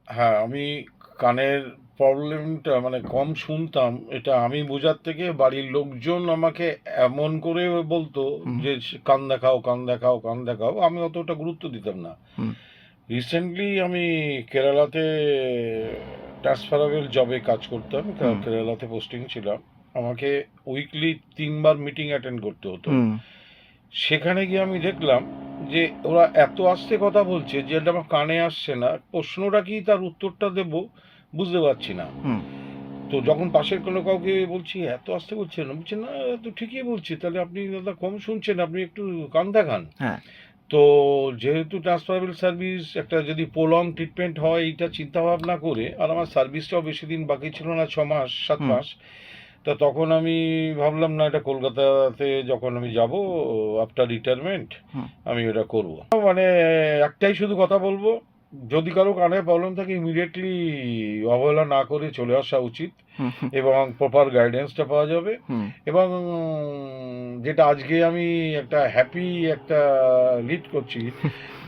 হ্যাঁ, আমি কানের প্রবলেমটা মানে কম শুনতাম, এটা আমি বোঝার থেকে বাড়ির লোকজন আমাকে এমন করে বলতো হুম, যে কান দেখাও, কান দেখাও, কান দেখাও। আমি অতটা গুরুত্ব দিতাম না। হুম, রিসেন্টলি আমি কেরালাতে ট্রান্সফারেবল জবে কাজ করতাম, হুম, কেরালাতে পোস্টিং ছিলাম। আমাকে উইকলি 3 বার মিটিং অ্যাটেন্ড করতে হতো। হুম, সেখানে গিয়ে আমি দেখলাম যে ওরা এত আস্তে কথা বলছে যে এটা আমার কানে আসছে না, প্রশ্নটা কি তার উত্তরটা দেব বুঝতে পারছি না। হুম, তো যখন পাশের কোনো কাউকে বলছি এত আস্তে বলছেন, বলছে না তো ঠিকই বলছি, তাহলে আপনি দাদা কম শুনছেন, আপনি একটু কান দেখান। হ্যাঁ, তো যেহেতু ট্রান্সফারেবল সার্ভিস একটা যদি প্রলং ট্রিটমেন্ট হয় এইটা চিন্তা ভাবনা করে, আর আমার সার্ভিসটাও বেশি দিন বাকি ছিল না, 6 মাস 7 হুম, মাস তা তখন আমি ভাবলাম না, এটা কলকাতাতে যখন আমি যাব আফটার রিটায়ারমেন্ট হুম, আমি এটা করব। মানে একটাই শুধু কথা বলবো, যদি কারো কানে প্রবলেম থাকে ইমিডিয়েটলি অবহেলা না করে চলে আসা উচিত, হুম, হুম, এবং প্রপার গাইডেন্সটা পাওয়া যাবে। হুম, এবং যেটা আজকে আমি একটা হ্যাপি একটা লিড করছি,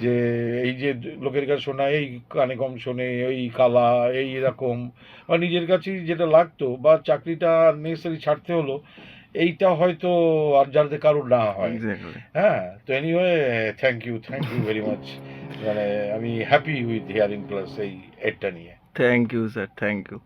যে এই যে লোকের কাছে শোনা এই কানে কম শোনে, এই কালা, এই এরকম, বা নিজের কাছেই যেটা লাগতো, বা চাকরিটা নেসেসারি ছাড়তে হলো, এইটা হয়তো আর যাতে কারোর না হয়। এক্স্যাক্টলি। হ্যাঁ, তো anyway, thank you very much. মানে আমি হ্যাপি উইথ হিয়ারিং প্লাস এই এডটা নিয়ে। Thank you sir, thank you.